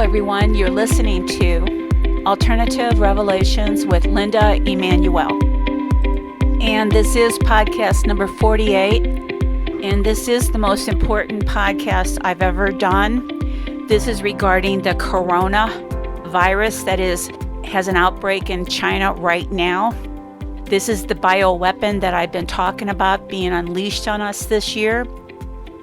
everyone. You're listening to Alternative Revelations with Linda Emanuel. And this is podcast number 48. And this is the most important podcast I've ever done. This is regarding the coronavirus that has an outbreak in China right now. This is the bioweapon that I've been talking about being unleashed on us this year.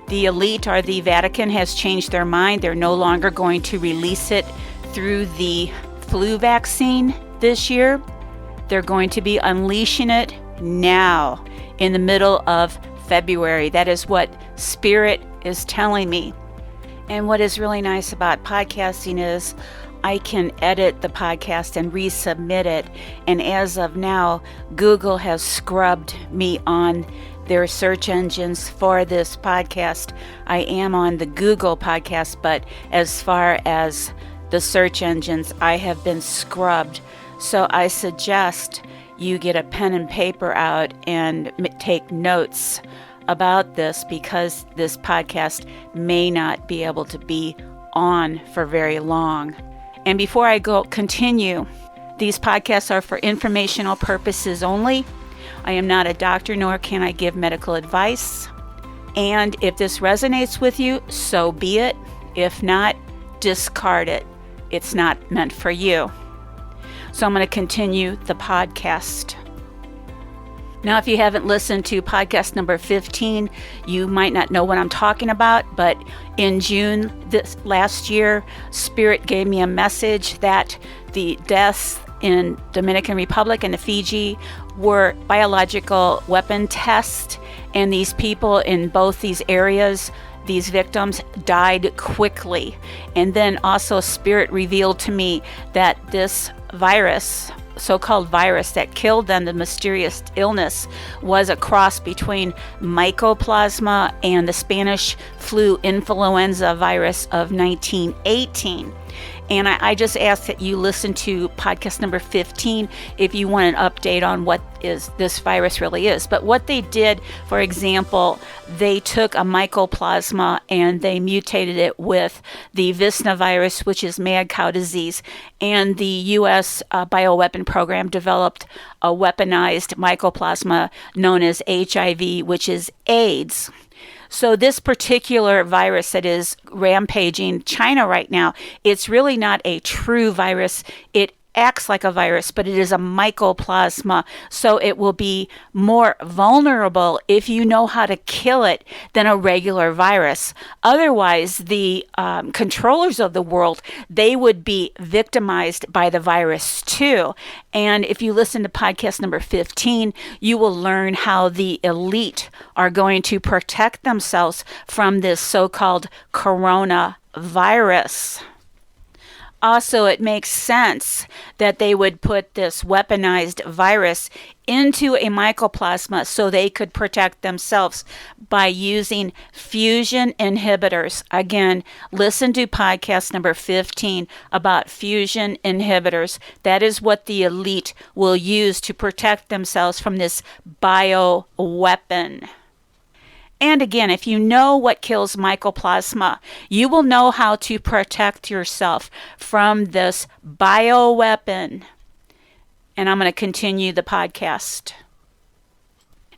The elite, or the Vatican, has changed their mind. They're no longer going to release it through the flu vaccine this year. They're going to be unleashing it now in the middle of February. That is what Spirit is telling me. And what is really nice about podcasting is I can edit the podcast and resubmit it. And as of now, Google has scrubbed me on their search engines for this podcast. I am on the Google podcast, but as far as the search engines, I have been scrubbed. So I suggest you get a pen and paper out and take notes about this, because this podcast may not be able to be on for very long. And before I continue, these podcasts are for informational purposes only. I am not a doctor, nor can I give medical advice. And if this resonates with you, so be it. If not, discard it. It's not meant for you. So I'm going to continue the podcast. Now, if you haven't listened to podcast number 15, you might not know what I'm talking about, but in June last year, Spirit gave me a message that the deaths in Dominican Republic and the Fiji were biological weapon tests, and these people in both these areas, these victims, died quickly. And then also Spirit revealed to me that this virus, so-called virus that killed them, the mysterious illness, was a cross between Mycoplasma and the Spanish flu influenza virus of 1918. And I just ask that you listen to podcast number 15 if you want an update on what this virus really is. But what they did, for example, they took a Mycoplasma and they mutated it with the Visna virus, which is mad cow disease. And the U.S. bioweapon program developed a weaponized Mycoplasma known as HIV, which is AIDS. So this particular virus that is rampaging China right now, it's really not a true virus. It acts like a virus, but it is a mycoplasma, so it will be more vulnerable if you know how to kill it than a regular virus. Otherwise, the controllers of the world, they would be victimized by the virus too. And if you listen to podcast number 15, you will learn how the elite are going to protect themselves from this so-called coronavirus. Also, it makes sense that they would put this weaponized virus into a mycoplasma so they could protect themselves by using fusion inhibitors. Again, listen to podcast number 15 about fusion inhibitors. That is what the elite will use to protect themselves from this bioweapon. And again, if you know what kills mycoplasma, you will know how to protect yourself from this bioweapon. And I'm going to continue the podcast.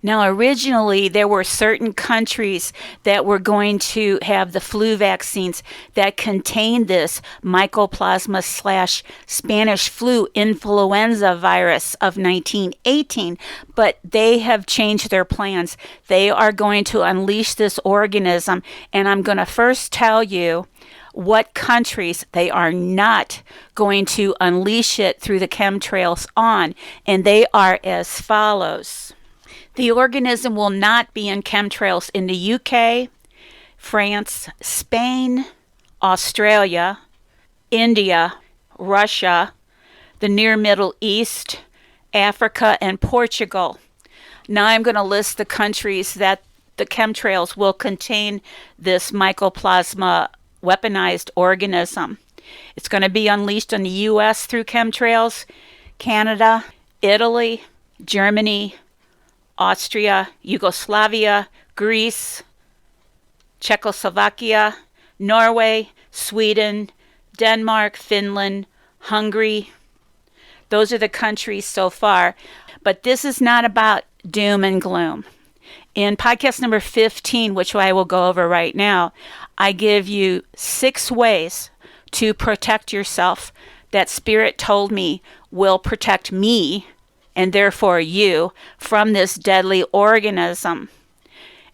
Now, originally, there were certain countries that were going to have the flu vaccines that contained this Mycoplasma/Spanish flu influenza virus of 1918, but they have changed their plans. They are going to unleash this organism, and I'm going to first tell you what countries they are not going to unleash it through the chemtrails on, and they are as follows. The organism will not be in chemtrails in the UK, France, Spain, Australia, India, Russia, the Near Middle East, Africa, and Portugal. Now I'm going to list the countries that the chemtrails will contain this Mycoplasma weaponized organism. It's going to be unleashed on the U.S. through chemtrails, Canada, Italy, Germany, Austria, Yugoslavia, Greece, Czechoslovakia, Norway, Sweden, Denmark, Finland, Hungary. Those are the countries so far. But this is not about doom and gloom. In podcast number 15, which I will go over right now, I give you 6 ways to protect yourself that Spirit told me will protect me and therefore you from this deadly organism.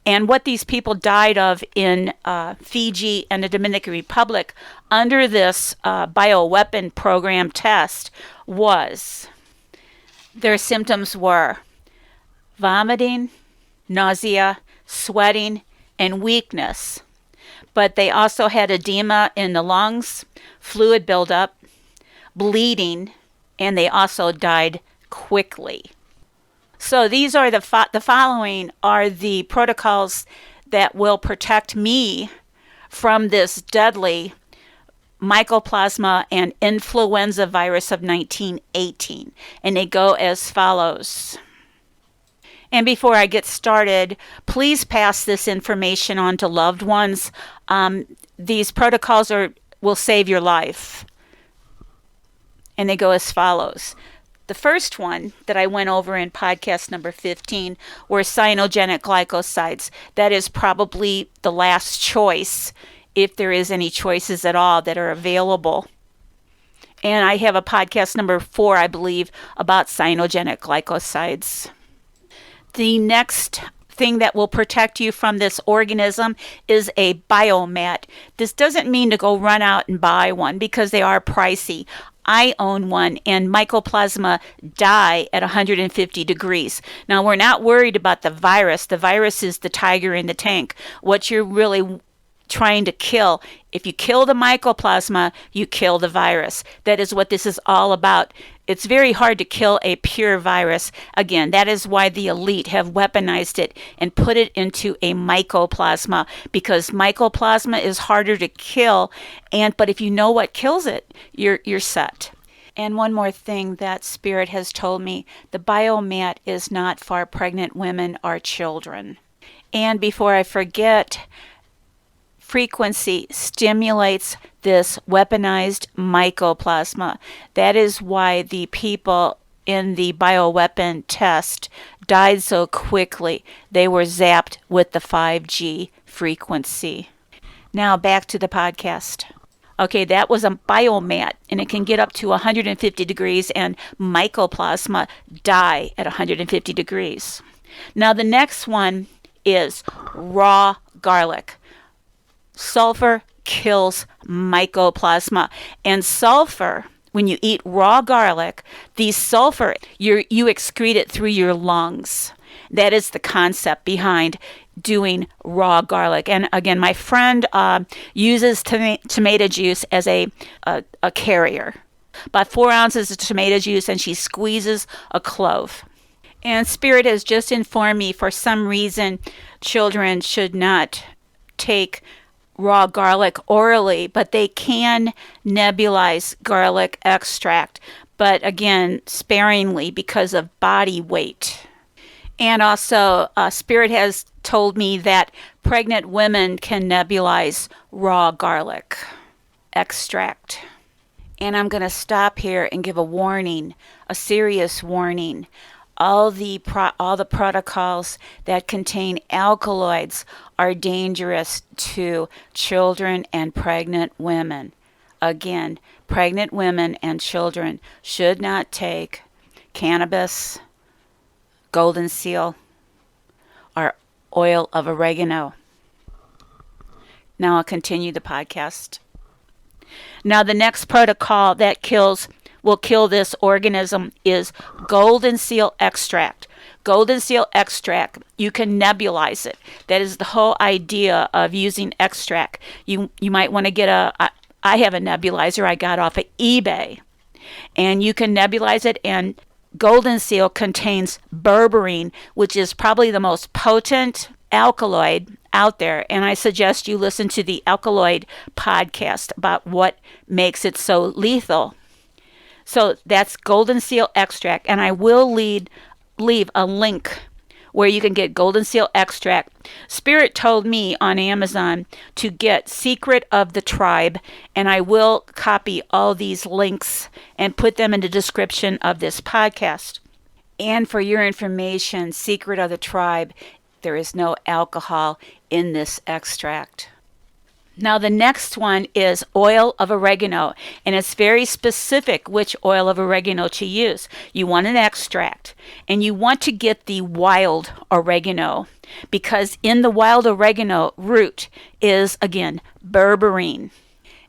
And what these people died of in Fiji and the Dominican Republic under this bioweapon program test was, their symptoms were vomiting, nausea, sweating, and weakness. But they also had edema in the lungs, fluid buildup, bleeding, and they also died quickly. So these are the following are the protocols that will protect me from this deadly Mycoplasma and influenza virus of 1918. And they go as follows. And before I get started, please pass this information on to loved ones. These protocols will save your life. And they go as follows. The first one that I went over in podcast number 15 were cyanogenic glycosides. That is probably the last choice, if there is any choices at all that are available. And I have a podcast number 4, I believe, about cyanogenic glycosides. The next thing that will protect you from this organism is a biomat. This doesn't mean to go run out and buy one because they are pricey. I own one, and Mycoplasma die at 150 degrees. Now, we're not worried about the virus. The virus is the tiger in the tank. What you're really trying to kill, if you kill the Mycoplasma, you kill the virus. That is what this is all about. It's very hard to kill a pure virus. Again, that is why the elite have weaponized it and put it into a Mycoplasma, because Mycoplasma is harder to kill. But if you know what kills it, you're set. And one more thing that Spirit has told me, the biomat is not for pregnant women or children. And before I forget, frequency stimulates this weaponized Mycoplasma. That is why the people in the bioweapon test died so quickly. They were zapped with the 5G frequency. Now back to the podcast. Okay, that was a biomat, and it can get up to 150 degrees, and Mycoplasma die at 150 degrees. Now the next one is raw garlic. Sulfur kills Mycoplasma. And sulfur, when you eat raw garlic, the sulfur, you excrete it through your lungs. That is the concept behind doing raw garlic. And again, my friend uses tomato juice as a carrier. About 4 ounces of tomato juice, and she squeezes a clove. And Spirit has just informed me, for some reason, children should not take raw garlic orally, but they can nebulize garlic extract, but again, sparingly because of body weight. And also, Spirit has told me that pregnant women can nebulize raw garlic extract. And I'm going to stop here and give a warning, a serious warning. All the protocols that contain alkaloids are dangerous to children and pregnant women. Again, pregnant women and children should not take cannabis, golden seal, or oil of oregano. Now I'll continue the podcast. Now the next protocol that will kill this organism is golden seal extract. Golden seal extract, you can nebulize it. That is the whole idea of using extract. You might want to get I have a nebulizer I got off of eBay. And you can nebulize it, and golden seal contains berberine, which is probably the most potent alkaloid out there. And I suggest you listen to the alkaloid podcast about what makes it so lethal. So that's golden seal extract, and I will leave a link where you can get golden seal extract. Spirit told me on Amazon to get Secret of the Tribe, and I will copy all these links and put them in the description of this podcast. And for your information, Secret of the Tribe, there is no alcohol in this extract. Now the next one is oil of oregano, and it's very specific which oil of oregano to use. You want an extract, and you want to get the wild oregano, because in the wild oregano root is, again, berberine.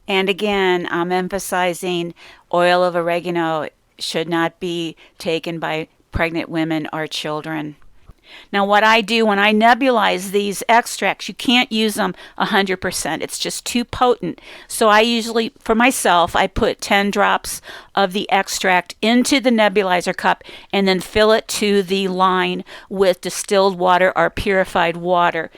And again, I'm emphasizing oil of oregano should not be taken by pregnant women or children. Now what I do when I nebulize these extracts, you can't use them 100%. It's just too potent. So I usually, for myself, I put 10 drops of the extract into the nebulizer cup and then fill it to the line with distilled water or purified water.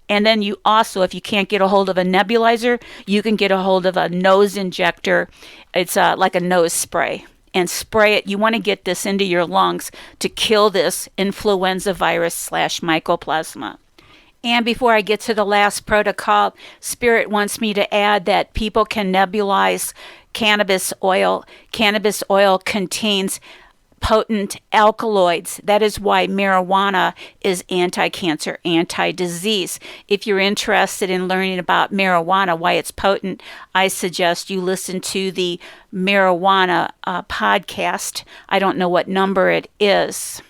And then you also, if you can't get a hold of a nebulizer, you can get a hold of a nose injector. It's like a nose spray. And spray it. You want to get this into your lungs to kill this influenza virus / mycoplasma. And before I get to the last protocol, Spirit wants me to add that people can nebulize cannabis oil. Cannabis oil contains potent alkaloids. That is why marijuana is anti-cancer, anti-disease. If you're interested in learning about marijuana, why it's potent, I suggest you listen to the marijuana podcast. I don't know what number it is.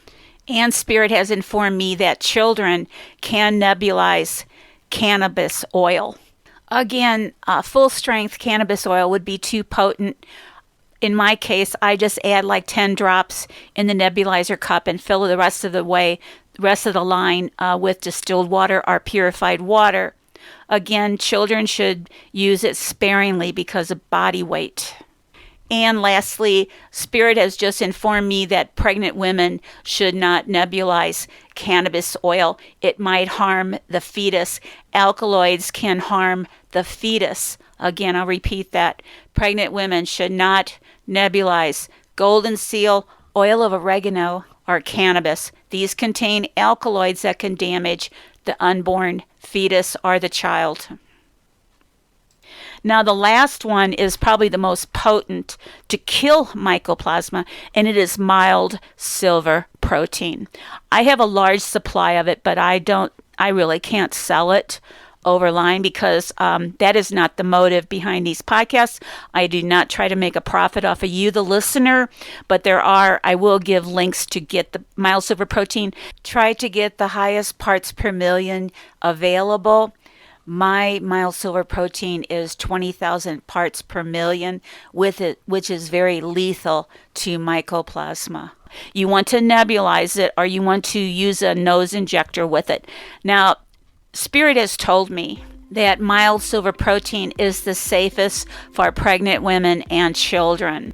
And Spirit has informed me that children can nebulize cannabis oil. Again, full-strength cannabis oil would be too potent. In my case, I just add like 10 drops in the nebulizer cup and fill the rest of the line with distilled water or purified water. Again, children should use it sparingly because of body weight. And lastly, Spirit has just informed me that pregnant women should not nebulize cannabis oil. It might harm the fetus. Alkaloids can harm the fetus. Again, I'll repeat that. Pregnant women should not nebulize golden seal, oil of oregano, or cannabis. These contain alkaloids that can damage the unborn fetus or the child. Now the last one is probably the most potent to kill mycoplasma, and it is mild silver protein. I have a large supply of it, but I really can't sell it over line because that is not the motive behind these podcasts. I do not try to make a profit off of you, the listener, but I will give links to get the mild silver protein. Try to get the highest parts per million available. My mild silver protein is 20,000 parts per million with it, which is very lethal to mycoplasma. You want to nebulize it or you want to use a nose injector with it. Now, Spirit has told me that mild silver protein is the safest for pregnant women and children.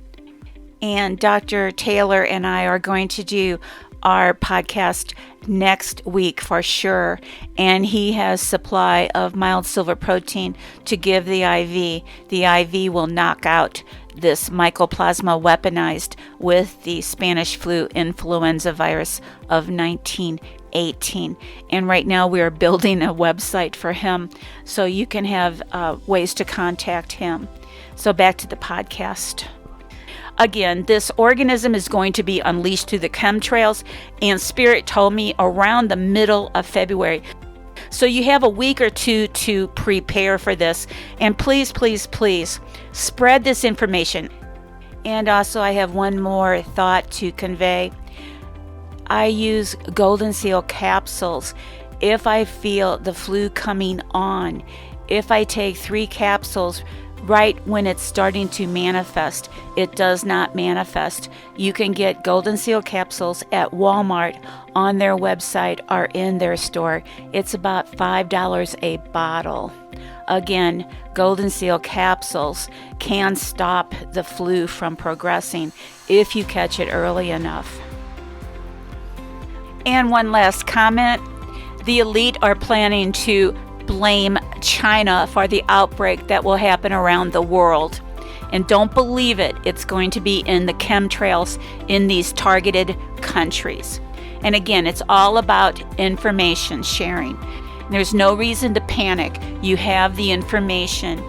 And Dr. Taylor and I are going to do our podcast next week for sure. And he has supply of mild silver protein to give the IV. The IV will knock out this mycoplasma weaponized with the Spanish flu influenza virus of 1918. And right now we are building a website for him so you can have ways to contact him. So back to the podcast. Again, this organism is going to be unleashed through the chemtrails, and Spirit told me around the middle of February. So you have a week or two to prepare for this. And please, please, please spread this information. And also I have one more thought to convey. I use Golden Seal capsules if I feel the flu coming on. If I take 3 capsules right when it's starting to manifest, it does not manifest. You can get Golden Seal capsules at Walmart on their website or in their store. It's about $5 a bottle. Again, Golden Seal capsules can stop the flu from progressing if you catch it early enough. And one last comment. The elite are planning to blame China for the outbreak that will happen around the world. And don't believe it. It's going to be in the chemtrails in these targeted countries. And again, it's all about information sharing. There's no reason to panic. You have the information.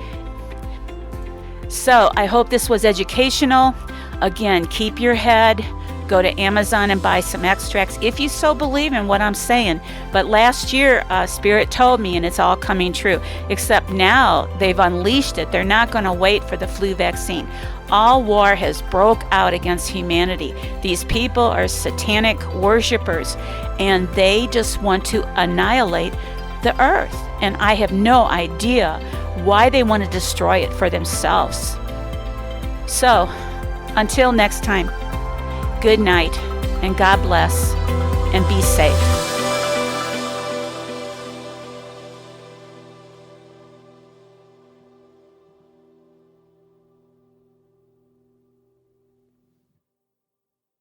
So I hope this was educational. Again, keep your head. Go to Amazon and buy some extracts if you so believe in what I'm saying. But last year, Spirit told me, and it's all coming true, except now they've unleashed it. They're not going to wait for the flu vaccine. All war has broke out against humanity. These people are satanic worshipers, and they just want to annihilate the earth. And I have no idea why they want to destroy it for themselves. So, until next time, good night, and God bless, and be safe.